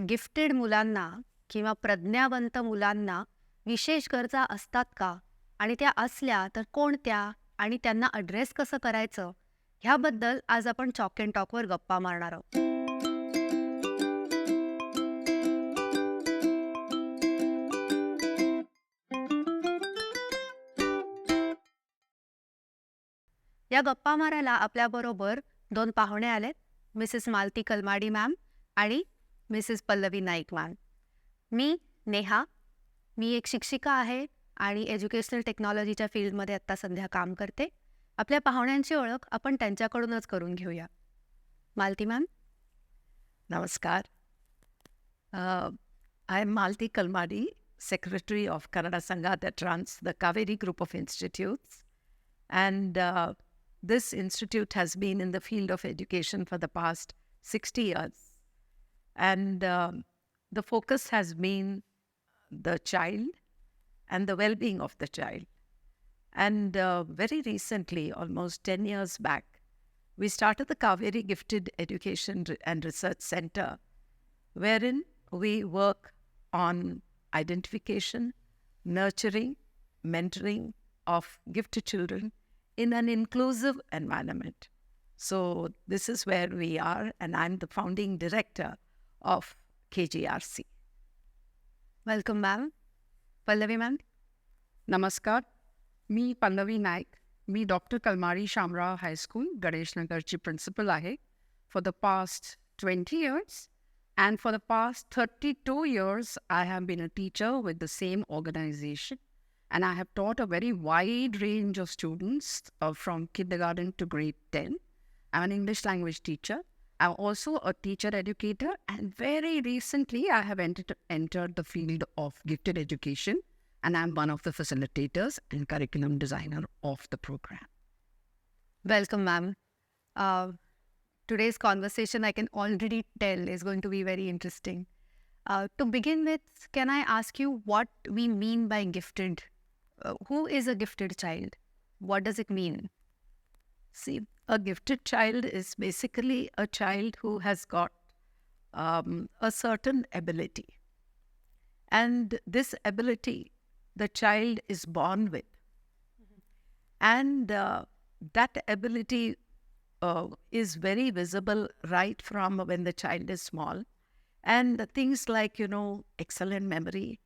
Gifted मुलांना किंवा प्रज्ञावंत मुलांना विशेष गरजा असतात का? आणि त्या असल्या तर कोणत्या? आणि त्यांना ॲड्रेस कसं करायचं? ह्याबद्दल आज आपण चॉक अँड टॉकवर गप्पा मारणार आहोत. या गप्पा मारायला आपल्याबरोबर 2 पाहुणे आलेत. मिसेस मालती कलमाडी मॅम आणि मिसेस पल्लवी नाईक मॅम. मी नेहा. मी एक शिक्षिका आहे आणि एज्युकेशनल टेक्नॉलॉजीच्या फील्डमध्ये आत्ता सध्या काम करते. आपल्या पाहुण्यांची ओळख आपण त्यांच्याकडूनच करून घेऊया. मालती ma'am. Namaskar. I am Malti Kalmadi, Secretary of Kannada Sangha that runs the Kaveri Group of Institutes. And this institute has been in the field of education for the past 60 years. And the focus has been the child and the well-being of the child. And very recently, almost 10 years back, we started the Kaveri Gifted Education and Research Center, wherein we work on identification, nurturing, mentoring of gifted children in an inclusive environment. So this is where we are, and I'm the founding director of KGRC. Welcome ma'am. Pallavi ma'am. नमस्कार. मी पल्लवी नाईक. मी doctor Kalmadi Shamrao high school गणेशनगरची principal आहे for the past 20 years. And for the past 32 years, I have been a teacher with the same organization. And I have taught a very wide range of students from kindergarten to grade 10. I'm an English language teacher. I'm also a teacher educator. And very recently, I have entered the field of gifted education. And I'm one of the facilitators and curriculum designer of the program. Welcome, ma'am. Today's conversation, I can already tell, is going to be very interesting. To begin with, can I ask you what we mean by gifted? Who is a gifted child? What does it mean? See, a gifted child is basically a child who has got a certain ability. And this ability, the child is born with. And that ability is very visible right from when the child is small. And things like, excellent memory,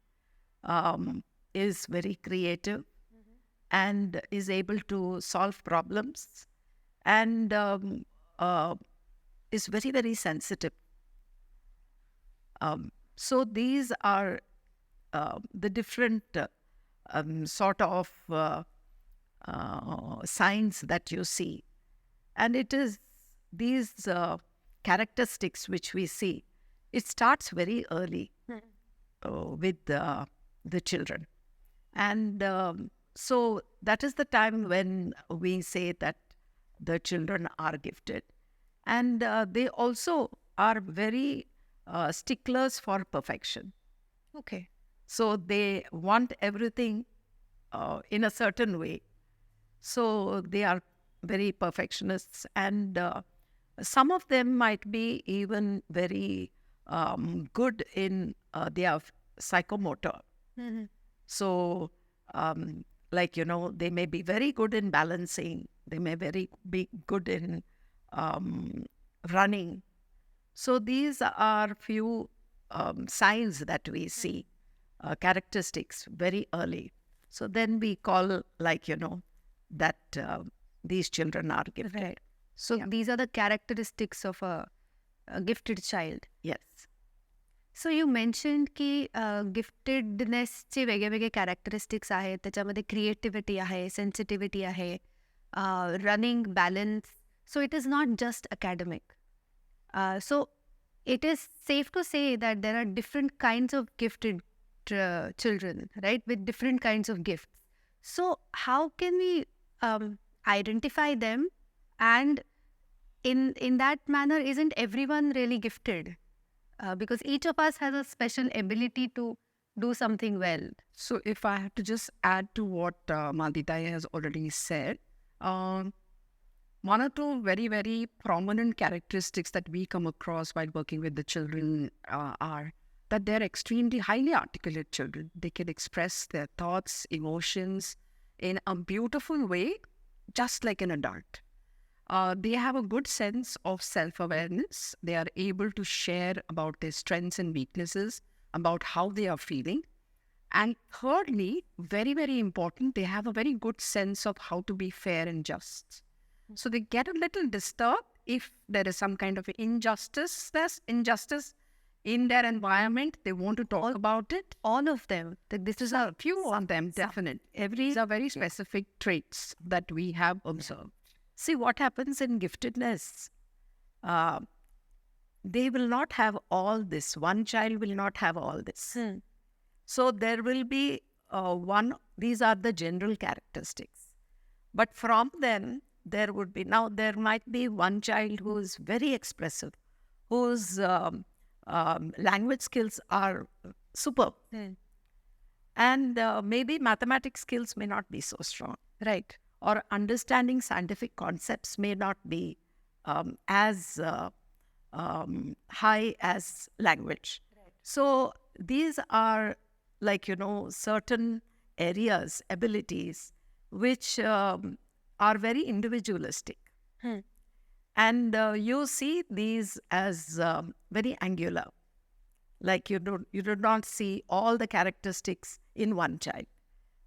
is very creative, and is able to solve problems, and is very, very sensitive. So these are the different sort of signs that you see. And it is these characteristics which we see. It starts very early with the children. And so that is the time when we say that the children are gifted. And they also are very sticklers for perfection. Okay. So they want everything in a certain way. So they are very perfectionists, and some of them might be even very good in their psychomotor. Mm-hmm. So, they may be very good in balancing. They may be good in running. So these are few signs that we see, characteristics very early. So then we call that these children are gifted. Right. So these are the characteristics of a gifted child. Yes. So you mentioned की giftednessचे वेगळे characteristics आहेत. त्याच्यामध्ये creativity आहे, sensitivity आहे, running, balance. So it is not just academic. So it is safe to say that there are different kinds of gifted children, right, with different kinds of gifts. So how can we identify them, and in that manner, isn't everyone really gifted? Because each of us has a special ability to do something well. So if I have to just add to what Maldita has already said, one or two very, very prominent characteristics that we come across while working with the children are that they're extremely highly articulate children. They can express their thoughts, emotions in a beautiful way, just like an adult. They have a good sense of self-awareness. They are able to share about their strengths and weaknesses, about how they are feeling. And thirdly, very, very important, they have a very good sense of how to be fair and just. So they get a little disturbed if there is some kind of injustice in their environment. They want to talk about it. All of them. This is A few of them, definitely. These are very specific traits that we have observed. See what happens in giftedness. They will not have all this. One child will not have all this. So there will be these are the general characteristics. But from them, there might be one child who is very expressive, whose language skills are superb. And maybe mathematics skills may not be so strong. Right. Or understanding scientific concepts may not be as high as language. Right. So these are certain areas, abilities, which are very individualistic. And you see these as very angular. Like you do not see all the characteristics in one child.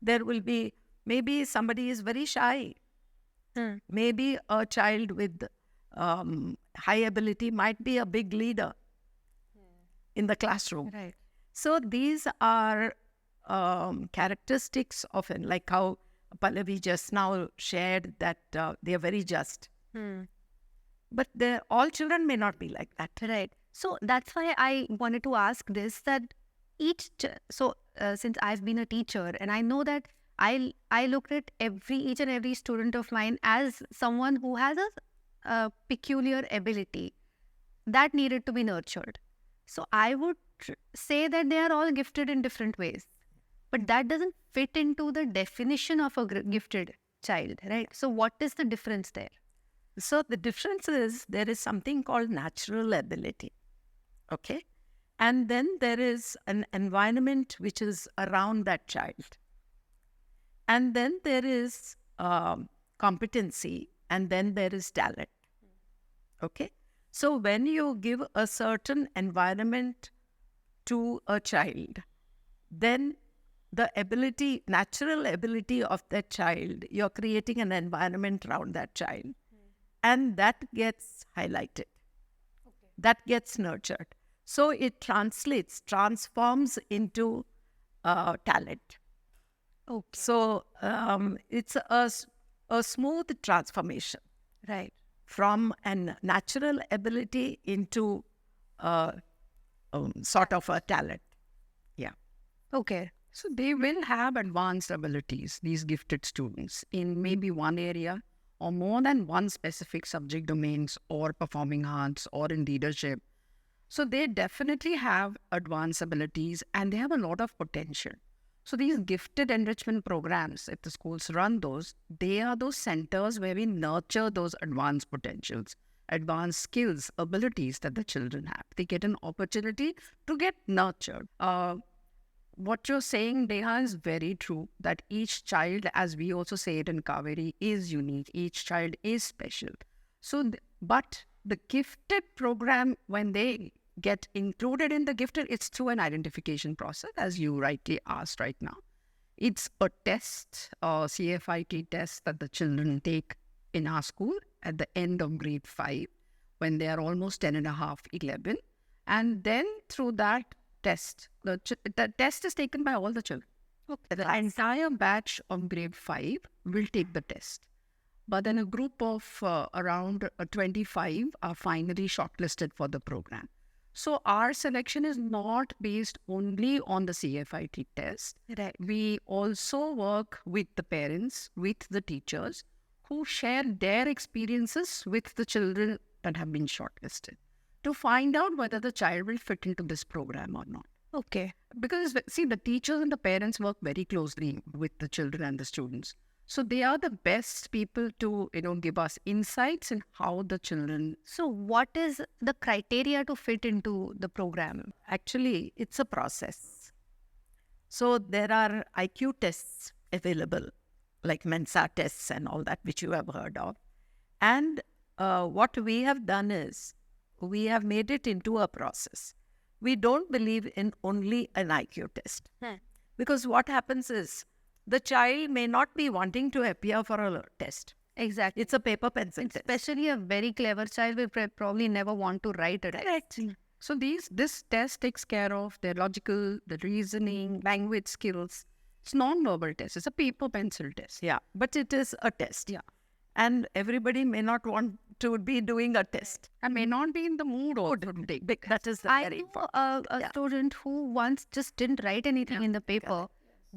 There will be, maybe somebody is very shy. Maybe a child with high ability might be a big leader in the classroom. Right. So these are characteristics of, like how Pallavi just now shared that they are very just. But all children may not be like that. Right. So that's why I wanted to ask this, that since I've been a teacher and I know that I looked at each and every student of mine as someone who has a peculiar ability that needed to be nurtured. So I would say that they are all gifted in different ways, but that doesn't fit into the definition of a gifted child, right? So what is the difference there? So the difference is there is something called natural ability, okay? And then there is an environment which is around that child. And then there is competency, and then there is talent, okay? So when you give a certain environment to a child, then the natural ability of that child, you're creating an environment around that child. And that gets highlighted. That gets nurtured. So it transforms into talent. Okay. So it's a smooth transformation. Right. From a natural ability into sort of a talent. Yeah. Okay. So they will have advanced abilities, these gifted students, in maybe one area or more than one specific subject domains or performing arts or in leadership. So they definitely have advanced abilities and they have a lot of potential. So these gifted enrichment programs, if the schools run those, they are those centers where we nurture those advanced potentials, advanced skills, abilities that the children have. They get an opportunity to get nurtured. What you're saying, Neha, is very true, that each child, as we also say it in Kaveri, is unique. Each child is special. So, but the gifted program, when they get included in the gifted, it's through an identification process, as you rightly asked right now. It's a test, a CFIT test that the children take in our school at the end of grade 5, when they are almost 10 and a half, 11. And then through that test, the test is taken by all the children. Okay. The entire batch of grade 5 will take the test. But then a group of around 25 are finally shortlisted for the program. So our selection is not based only on the CFIT test. Right. We also work with the parents, with the teachers who share their experiences with the children that have been shortlisted to find out whether the child will fit into this program or not. Okay. Because, see, the teachers and the parents work very closely with the children and the students. So they are the best people to, give us insights in how the children. So what is the criteria to fit into the program? Actually, it's a process. So there are IQ tests available, like Mensa tests and all that, which you have heard of. And what we have done is we have made it into a process. We don't believe in only an IQ test. Because what happens is the child may not be wanting to appear for a test. Exactly. It's a paper pencil test. Especially a very clever child will probably never want to write a test. Correct. So this test takes care of their logical, the reasoning, language skills. It's non-verbal test. It's a paper pencil test. Yeah, but it is a test. Yeah. And everybody may not want to be doing a test. And may not be in the mood or to take. That is the I very know important. a student who once just didn't write anything in the paper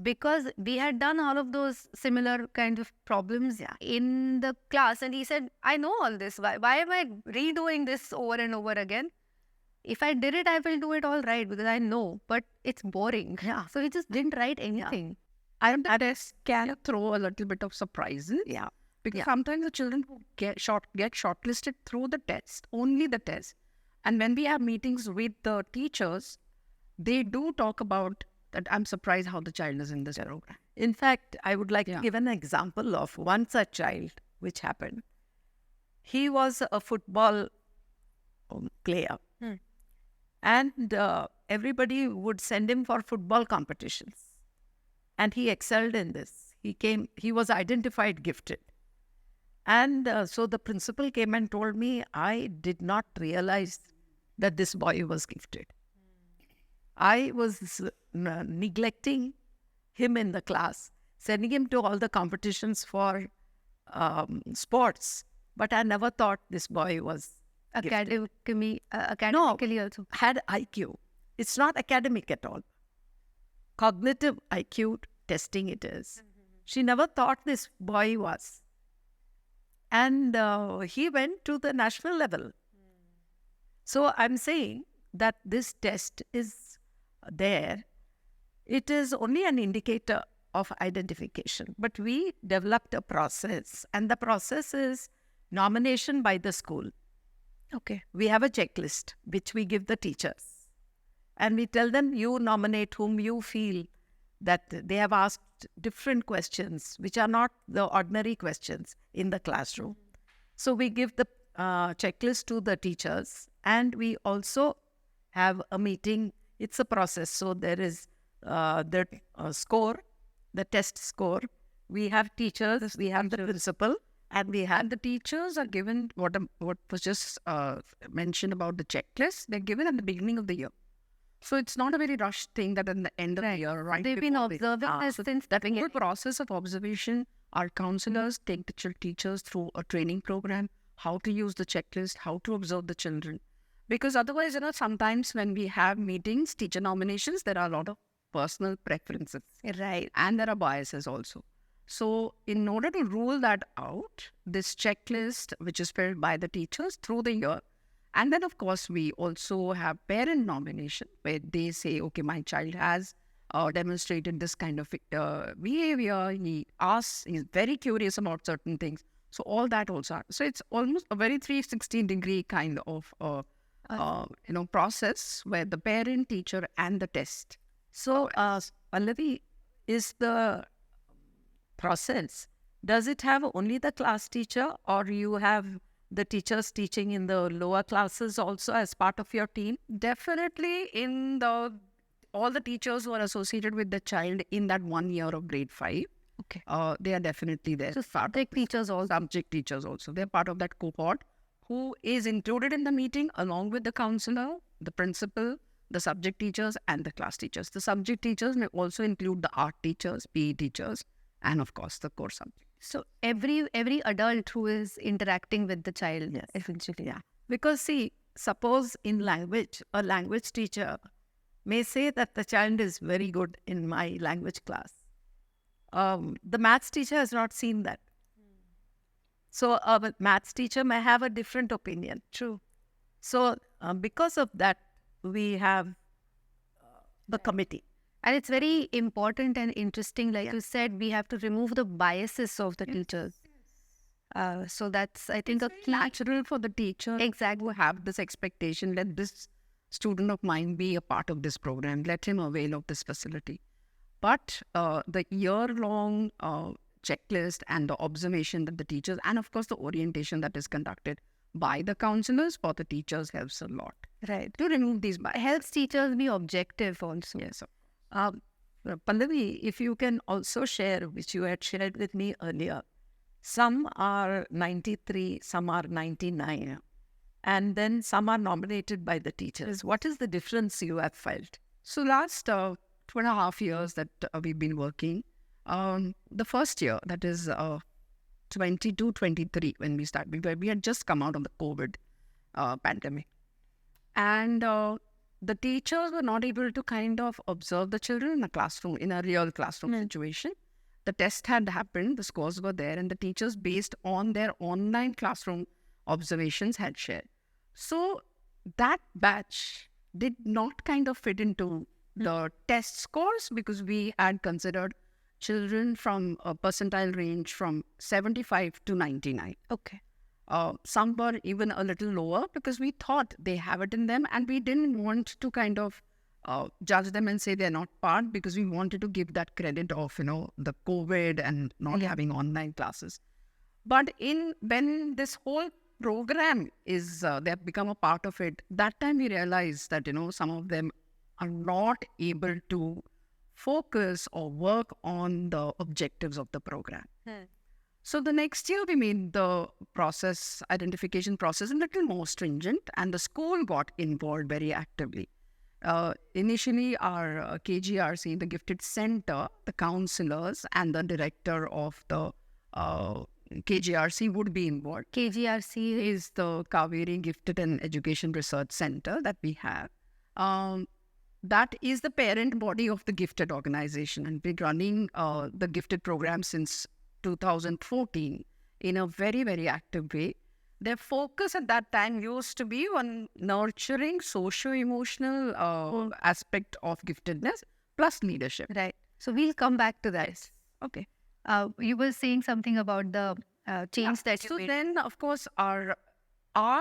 because we had done all of those similar kind of problems in the class, and he said, I know all this. Why am I redoing this over and over again? If I did it, I will do it all right because I know, but it's boring. Yeah. So he just didn't write anything. And the test can throw a little bit of surprises. Yeah. Because sometimes the children who get shortlisted through the test, only the test. And when we have meetings with the teachers, they do talk about that. I'm surprised how the child is in this program. In fact, I would like to give an example of one such child which happened. He was a football player. And everybody would send him for football competitions. And he excelled in this. He was identified gifted. And so the principal came and told me, I did not realize that this boy was gifted. I was neglecting him in the class, sending him to all the competitions for sports. But I never thought this boy was Academically also. Had IQ. It's not academic at all. Cognitive IQ testing it is. She never thought this boy was. And he went to the national level. So I'm saying that this test is there. It is only an indicator of identification. But we developed a process, and the process is nomination by the school. Okay. We have a checklist which we give the teachers. And we tell them, you nominate whom you feel that they have asked different questions, which are not the ordinary questions in the classroom. So we give the checklist to the teachers, and we also have a meeting. It's a process. So there is the score, the test score. We have teachers, we have the principal, and we have the teachers are given what was just mentioned about the checklist. They're given at the beginning of the year. So it's not a very rushed thing that at the end of the year, right? They've been observing this since that whole process of observation, our counselors take the teachers through a training program, how to use the checklist, how to observe the children. Because otherwise, sometimes when we have meetings, teacher nominations, there are a lot of personal preferences. Right. And there are biases also. So in order to rule that out, this checklist, which is filled by the teachers through the year, and then of course we also have parent nomination where they say, okay, my child has demonstrated this kind of behavior. He's very curious about certain things. So all that also. So it's almost a very 360 degree kind of process where the parent, teacher, and the test. So, Pallavi, is the process, does it have only the class teacher, or you have the teachers teaching in the lower classes also as part of your team? Definitely in all the teachers who are associated with the child in that 1 year of grade 5. Okay. They are definitely there. So subject teachers also. Subject teachers also. They're part of that cohort who is included in the meeting along with the counselor, the principal, the subject teachers, and the class teachers. The subject teachers may also include the art teachers, PE teachers, and of course the core subject. So every adult who is interacting with the child, Yes. essentially. Yeah. Because see, suppose in language, a language teacher may say that the child is very good in my language class. The maths teacher has not seen that. So a maths teacher may have a different opinion. True. So because of that, we have the committee. And it's very important and interesting. Like you said, we have to remove the biases of the teachers. So that's, I think, It's a very key. natural for the teacher Exactly. to have this expectation. Let this student of mine be a part of this program. Let him avail of this facility. But the year-long checklist and the observation that the teachers, and of course the orientation that is conducted by the counselors for the teachers helps a lot Right. to remove these It biases. helps teachers be objective also. Yes. Pallavi, if you can also share, which you had shared with me earlier, some are 93, some are 99, and then some are nominated by the teachers. What is the difference you have felt? So last 2.5 years that we've been working, the first year, that is 22-23, when we started, we had just come out of the COVID pandemic. And the teachers were not able to kind of observe the children in a classroom, in a real classroom situation. The test had happened, the scores were there, and the teachers, based on their online classroom observations, had shared. So that batch did not kind of fit into the test scores because we had considered children from a percentile range from 75 to 99. Okay. Some were even a little lower because we thought they have it in them, and we didn't want to kind of judge them and say they're not part, because we wanted to give that credit of, the COVID and not having online classes. But when this whole program is, they have become a part of it, that time we realized that, some of them are not able to focus or work on the objectives of the program. So the next year we made the identification process a little more stringent, and the school got involved very actively. Initially, our KGRC, the Gifted Center, the counselors and the director of the KGRC would be involved. KGRC Is the Kaveri Gifted and Education Research Center that we have. That is the parent body of the Gifted organization, and been running the Gifted program since 2014 in a very, very active way. Their focus at that time used to be on nurturing socio-emotional aspect of giftedness plus leadership. Right. So we'll come back to that. Okay. You were saying something about the change that you So made. then, of course, our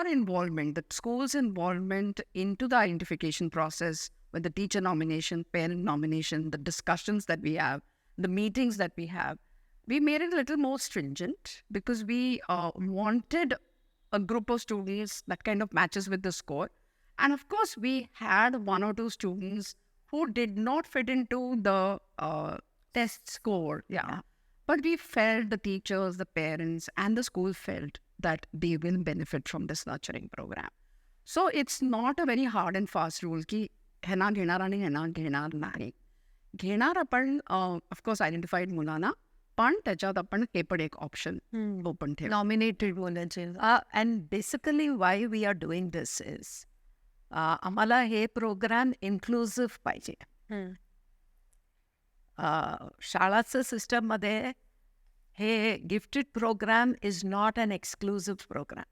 involvement, the school's involvement into the identification process, with the teacher nomination, parent nomination, the discussions that we have, the meetings that we have, we made it a little more stringent because we wanted a group of students that kind of matches with the score. And of course, we had one or two students who did not fit into the test score. Yeah. But we felt, the teachers, the parents, and the school felt that they will benefit from this nurturing program. So it's not a very hard and fast rule ki hena घेणार आणि hena घेणार नाही. घेणार आपण of course identified मुलांना, पण त्याच्यात आपण हे पण एक ऑप्शन ओपन ठेव. Nominated मुलांचे. And basically why we are doing this is, आम्हाला हे प्रोग्राम इन्क्लुसिव्ह पाहिजे. शाळाचं सिस्टममध्ये हे gifted programme is not an exclusive programme.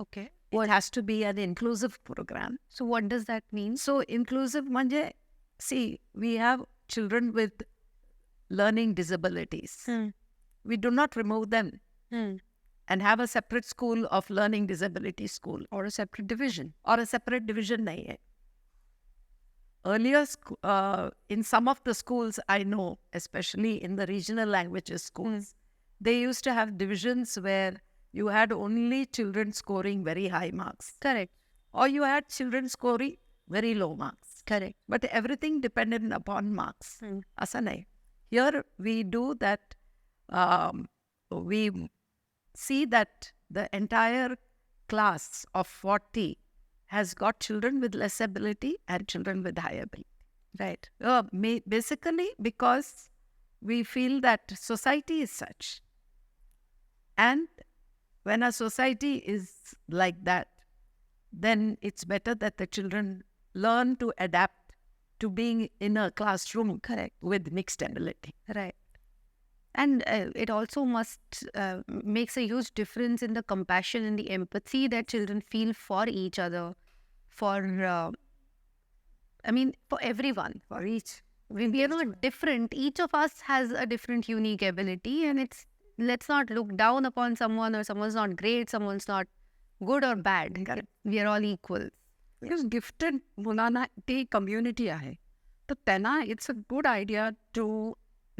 Okay. It has to be an inclusive program. So what does that mean? So inclusive manje, see, we have children with learning disabilities. We do not remove them and have a separate school of learning disability school or a separate division. or a separate division nahi hai. Earlier, in some of the schools I know, especially in the regional languages schools, they used to have divisions where you had only children scoring very high marks. Correct. Or you had children scoring very low marks. Correct. But everything depended upon marks. Asa nahi. Here we do that. We see that the entire class of 40 has got children with less ability and children with high ability. Right. Basically because we feel that society is such. And when a society is like that, then it's better that the children learn to adapt to being in a classroom. Correct. With mixed ability. Right. And it also must makes a huge difference in the compassion and the empathy that children feel for each other, for for everyone. For each. we are not different. Each of us has a different unique ability, and let's not look down upon someone, or someone's not great, someone's not good or bad. Correct. We are all equal. Because gifted मुलांना ते community आहे, तर त्यांना it's a good idea to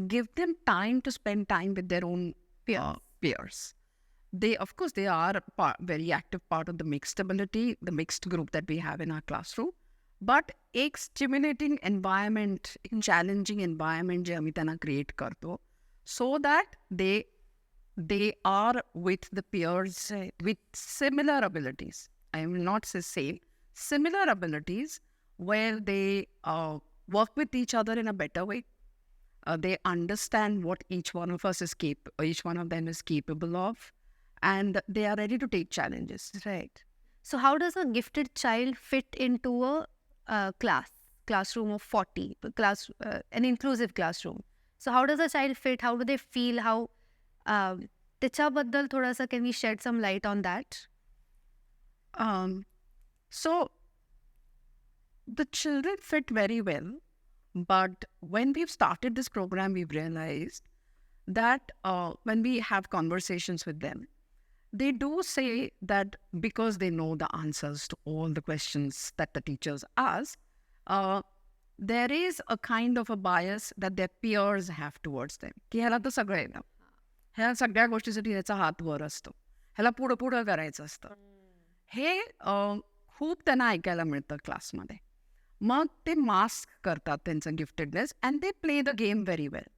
give them time to spend time with their own peers. They, of course, they are a very active part of the mixed ability, the mixed group that we have in our classroom. But एक stimulating environment, एक challenging environment जे आम्ही त्यांना create करतो, so that they are with the peers with similar abilities. I will not say same, similar abilities, where they work with each other in a better way. They understand what each one of them is capable of, and they are ready to take challenges. Right. So how does a gifted child fit into a classroom of 40, an inclusive classroom? So how does a child fit? How do they feel? How त्याच्याबद्दल थोडासा, can we shed some light on that? So the children fit very well, but when we've started this program, we've realized that when we have conversations with them, they do say that because they know the answers to all the questions that the teachers ask, there is a kind of a bias that their peers have towards them. की ह्याला तर सगळं येतं, ह्या सगळ्या गोष्टीसाठी ह्याचा हात वर असतो, ह्याला पुढं पुढं करायचं असतं. हे खूप त्यांना ऐकायला मिळतं क्लासमध्ये. मग ते मास्क करतात त्यांचं giftedness, and they play the game very well.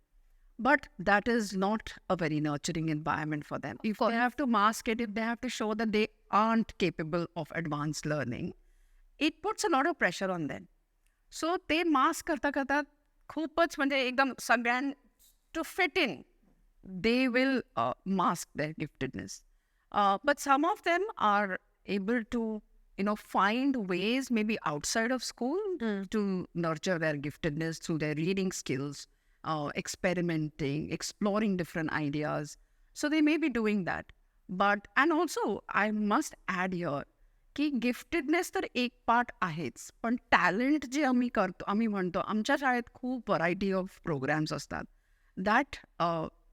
But that is not a very nurturing environment for them. If they have to mask it, if they have to show that they aren't capable of advanced learning, it puts a lot of pressure on them. So they mask करता करता खूपच म्हणजे एकदम सगळ्यां to fit in, they will mask their giftedness. But some of them are able to, find ways maybe outside of school to nurture their giftedness through their reading skills, experimenting, exploring different ideas. So they may be doing that. But, and also, I must add here, की giftedness तर एक part आहेच, पण talent जे आम्ही म्हणतो, आमच्या शाळेत खूप व्हरायटी ऑफ प्रोग्राम्स असतात that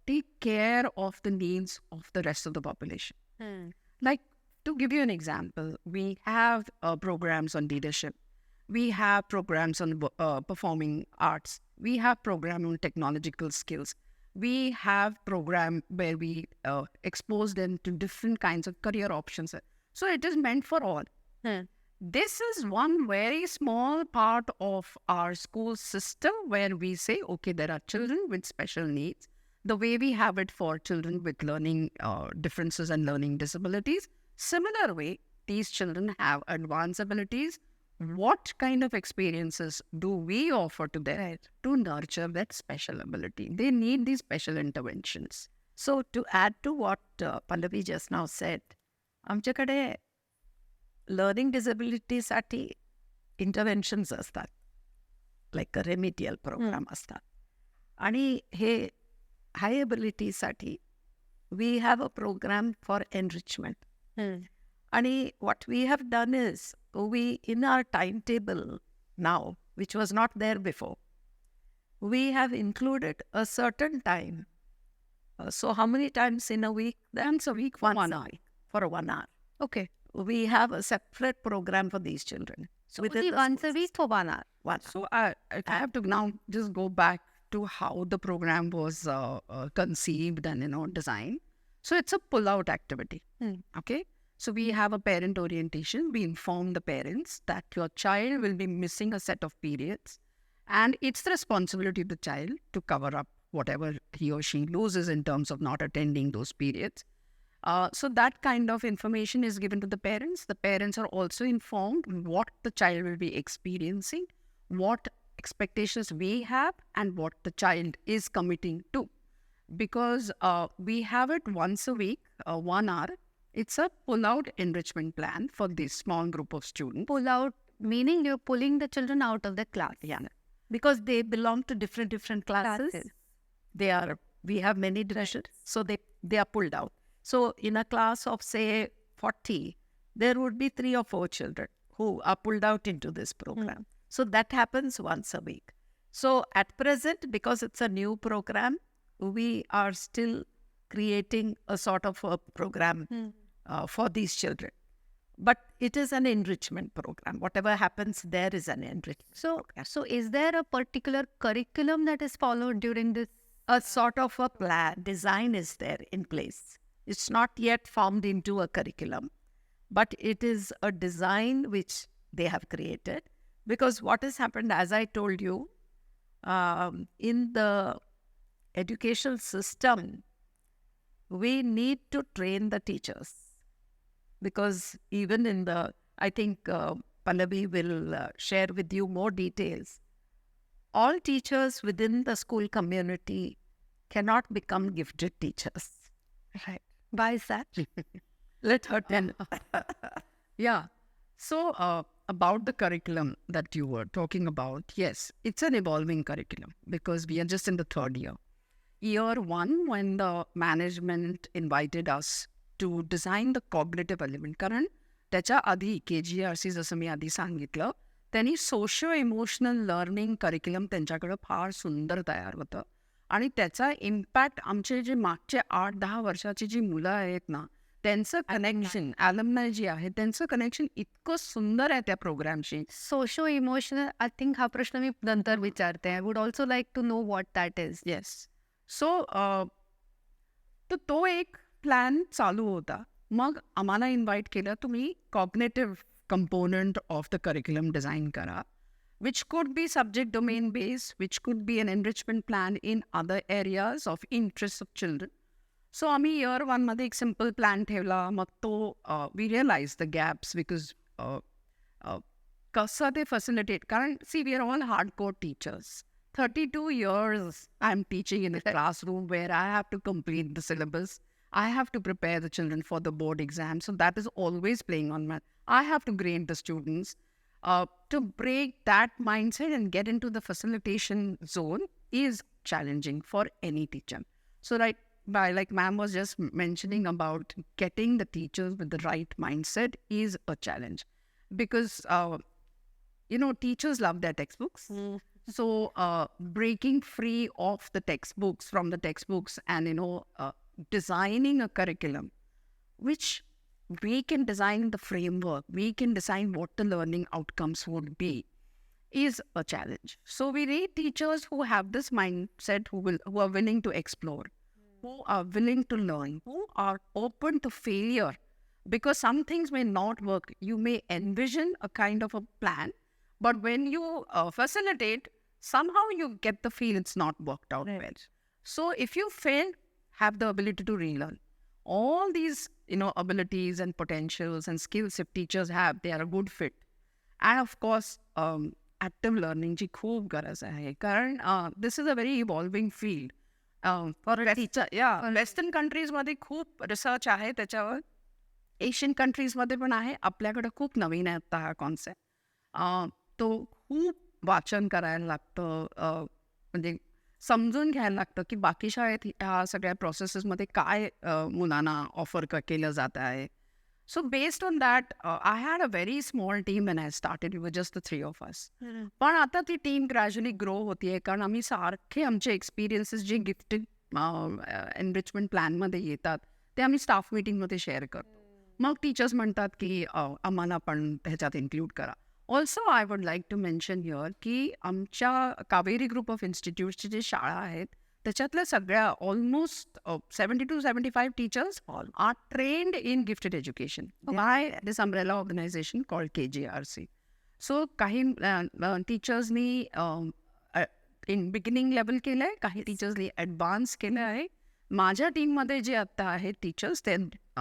take care of the needs of the rest of the population. Like, to give you an example, we have programs on leadership. We have programs on performing arts. We have program on technological skills. We have program where we expose them to different kinds of career options. So it is meant for all. This is one very small part of our school system where we say, okay, there are children with special needs. The way we have it for children with learning differences and learning disabilities. Similar way, these children have advanced abilities. What kind of experiences do we offer to them to nurture that special ability? They need these special interventions. So to add to what Pallavi just now said, आमच्याकडे learning डिसेबिलिटीसाठी interventions असतात, like a remedial programme असतात. आणि हे high एबिलिटीसाठी we have a programme for enrichment. आणि what we have done is, we in our timetable now, which was not there before, we have included a certain time. So how many times in a week? Once a week for 1 hour. For 1 hour. Okay. We have a separate program for these children. So only once a week for 1 hour. 1 hour. So I have to now just go back to how the program was conceived and designed. So it's a pull-out activity. Okay. So we have a parent orientation. We inform the parents that your child will be missing a set of periods, and it's the responsibility of the child to cover up whatever he or she loses in terms of not attending those periods. So that kind of information is given to the parents. The parents are also informed what the child will be experiencing, what expectations we have, and what the child is committing to. Because we have it once a week, 1 hour. It's a pull-out enrichment plan for this small group of students. Pull out, meaning you're pulling the children out of the class. Yeah. Because they belong to different classes. We have many divisions, so they are pulled out. So in a class of, say, 40, there would be 3 or 4 children who are pulled out into this program. So that happens once a week. So at present, because it's a new program, we are still creating a sort of a program for these children. But it is an enrichment program. Whatever happens there is an enrichment program. So is there a particular curriculum that is followed during this? A sort of a plan, design is there in place. It's not yet formed into a curriculum, but it is a design which they have created. Because what has happened, as I told you, in the educational system, we need to train the teachers. Because even in the, I think Pallavi will share with you more details. All teachers within the school community cannot become gifted teachers. Right. Why is that? Let her tell. Yeah. So about the curriculum that you were talking about, yes, it's an evolving curriculum because we are just in the third year. Year one, when the management invited us to design the cognitive element, कारण त्याच्या आधी KGRC जसं मी आधी सांगितलं, त्यांनी socio emotional learning curriculum त्यांच्याकडं फार सुंदर तयार होतं आणि त्याचा इम्पॅक्ट आमचे जे मागचे 8-10 वर्षाची जी मुलं आहेत ना, त्यांचं कनेक्शन, ॲलमनाय जी आहे, त्यांचं कनेक्शन इतकं सुंदर आहे त्या प्रोग्रामशी. सोशो इमोशनल, आय थिंक हा प्रश्न मी नंतर विचारते. I would also like to know what that is. Yes. So तर तो एक प्लॅन चालू होता. मग आम्हाला इन्व्हाइट केलं, तुम्ही cognitive component of the curriculum design करा, which could be subject domain based, which could be an enrichment plan in other areas of interest of children. So आम्ही year one मध्ये एक simple plan ठेवला. मग तो we realized the gaps because कसं ते facilitate, कारण see, we are all hardcore teachers. 32 years I'm teaching in a classroom where I have to complete the syllabus. I have to prepare the children for the board exam. So that is always playing on math. I have to grade the students. To break that mindset and get into the facilitation zone is challenging for any teacher. So like ma'am was just mentioning about getting the teachers with the right mindset is a challenge. Because, teachers love their textbooks. So breaking free of the textbooks, from the textbooks and, designing a curriculum, which we can design the framework, we can design what the learning outcomes would be, is a challenge. So we need teachers who have this mindset, who are willing to explore, who are willing to learn, who are open to failure. Because some things may not work. You may envision a kind of a plan, but when you facilitate, somehow you get the feel it's not worked out well. So if you fail, have the ability to relearn. All these, abilities and potentials and skills if teachers have, they are a good fit. And of course, active learning ची खूप गरज आहे. कारण this is a very evolving field. For a teacher, western कंट्रीजमध्ये खूप research आहे त्याच्यावर. Asian कंट्रीजमध्ये पण आहे. आपल्याकडे खूप नवीन आहे आता हा कॉन्सेप्ट. तो खूप वाचन करायला लागतं, म्हणजे समजून घ्यायला लागतं की बाकी शाळेत ह्या सगळ्या प्रोसेसेसमध्ये काय मुलांना ऑफर केलं जात आहे. So based on that I had a very small team and I started with just the 3 of us. पण आता ती टीम ग्रॅज्युअली ग्रो होतीये, कारण आम्ही सारखे आमचे एक्सपिरियन्सेस जे गिफ्टेड एनरिचमेंट प्लॅनमध्ये येतात ते आम्ही स्टाफ मीटिंगमध्ये शेअर करतो. मग टीचर्स म्हणतात की आम्हाला पण ह्याच्यात इन्क्लूड करा. Also I would like to mention here की आमच्या कावेरी ग्रुप ऑफ इन्स्टिट्यूट्सची जे शाळा आहेत त्याच्यातल्या सगळ्या almost 70 to 75 teachers are trained in gifted education by this umbrella organisation called KGRC. So काही टीचर्सनी इन बिगिनिंग लेवल केलं आहे, काही टीचर्सनी ॲडव्हान्स केलं आहे. माझ्या टीममध्ये जे आत्ता आहेत टीचर्स, ते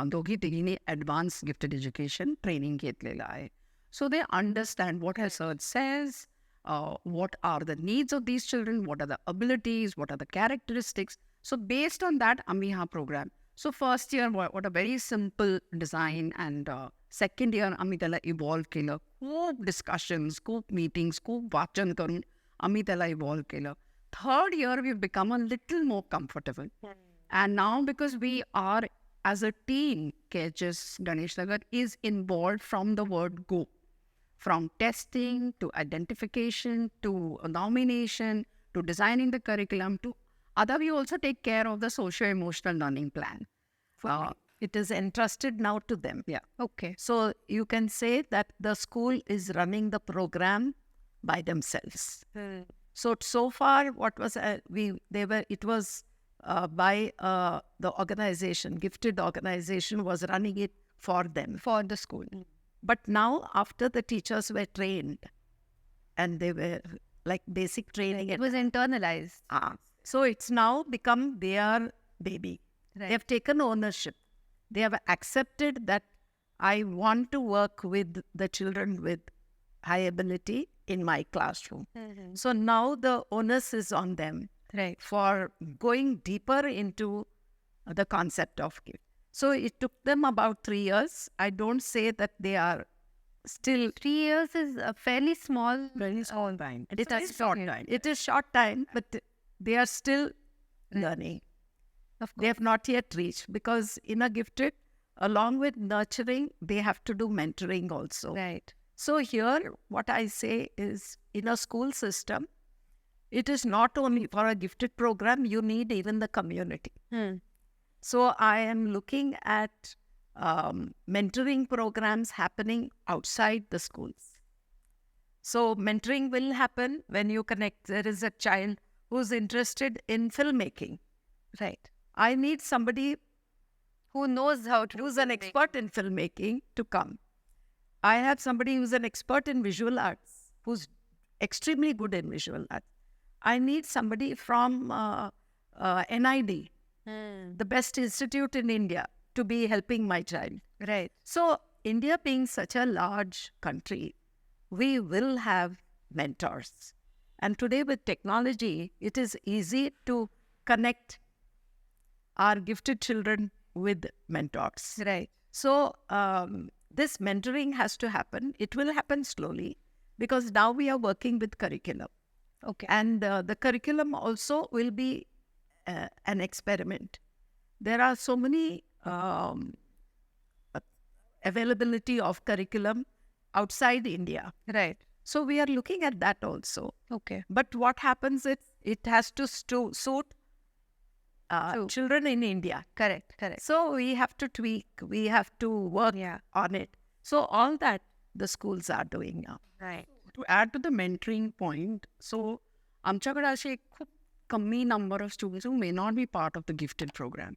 दोघी तिघींनी ॲडव्हान्स गिफ्टेड एज्युकेशन ट्रेनिंग घेतलेलं आहे. So they understand what research says, what are the needs of these children, what are the abilities, what are the characteristics. So based on that, we have program. So first year, what a very simple design, and second year, आम्ही त्याला evolve केलं. खूप discussions, खूप meetings, खूप वाचन करून आम्ही त्याला evolve केलं. Third year, we've become a little more comfortable. And now because we are as a team, KHS Ganesh Nagar is involved from the word go. from testing to identification to nomination to designing the curriculum to other. We also take care of the socio-emotional learning plan. It is entrusted now to them. Yeah. Okay. So you can say that the school is running the program by themselves. So far, what was it was by the organization, Gifted organization was running it for them. For the school. But now, after the teachers were trained, and they were like basic training, It was internalized. so it's now become their baby. Right. They have taken ownership. They have accepted that I want to work with the children with high ability in my classroom. So now the onus is on them Right. for going deeper into the concept of gift. So it took them about 3 years. I don't say that they are still 3 years is a fairly small. very small time. It's a short time. It is short time, but they are still learning. Of They have not yet reached, because in a gifted, along with nurturing, they have to do mentoring also. Right. So here, what I say is, in a school system, it is not only for a gifted program, you need even the community. So I am looking at mentoring programs happening outside the schools. So mentoring will happen when you connect. There is a child who's interested in filmmaking. Right. I need somebody Who knows how to who's an expert in filmmaking to come. I have somebody who's an expert in visual arts, who's extremely good in visual arts. I need somebody from NID, the best institute in India, to be helping my child. Right. So India being such a large country, we will have mentors. And today with technology, it is easy to connect our gifted children with mentors. Right. So this mentoring has to happen. It will happen slowly, because now we are working with curriculum. Okay. And the curriculum also will be an experiment. There are so many availability of curriculum outside India. Right. So we are looking at that also. Okay. But what happens is, it has to suit children in India. Correct. Correct. So we have to tweak, we have to work on it. So all that the schools are doing now. Right. To add to the mentoring point, so आमच्याकडे असे एक खूप कमी number of students who may not be part of the gifted programme,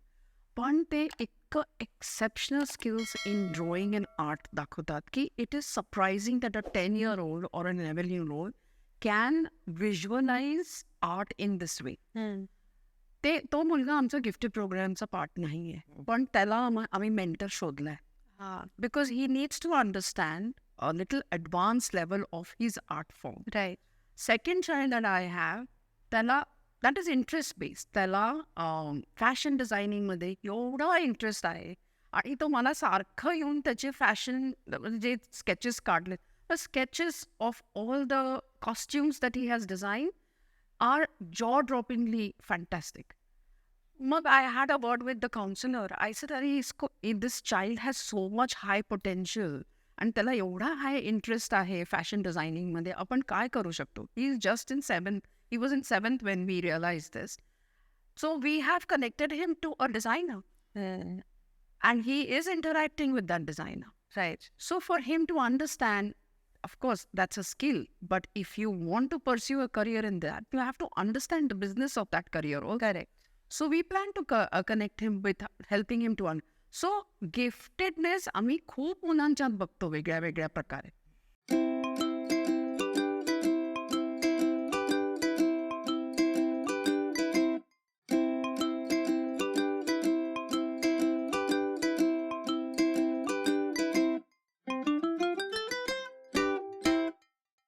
पण ते इतकं exceptional skills in drawing and art दाखवतात की it is surprising that a 10-year-old or an 11-year-old can visualise art in this way. तो मुलगा आमचा gifted प्रोग्रामचा part नाही आहे, पण त्याला आम्ही mentor शोधलाय. Because he needs to understand a little advanced level of his art form. Right. Second child that I have, that is interest based. त्याला फॅशन डिझायनिंग मध्ये एवढा इंटरेस्ट आहे, आणि तो मला सारखं येऊन त्याचे फॅशन जे स्केचेस काढले, the sketches of all the costumes that he has designed are jaw-droppingly fantastic. Mug, I had a word with the counselor. I said, this child has so much high potential and त्याला एवढा high interest आहे fashion designing मध्ये, आपण काय करू शकतो? He is just in 7th. He was in 7th when we realized this. So we have connected him to a designer. And he is interacting with that designer. Right. So for him to understand, of course, that's a skill. But if you want to pursue a career in that, you have to understand the business of that career also. Correct. So we plan to connect him with helping him to So giftedness आम्ही खूप मुलांच्यात बघतो वेगळ्या वेगळ्या प्रकारे.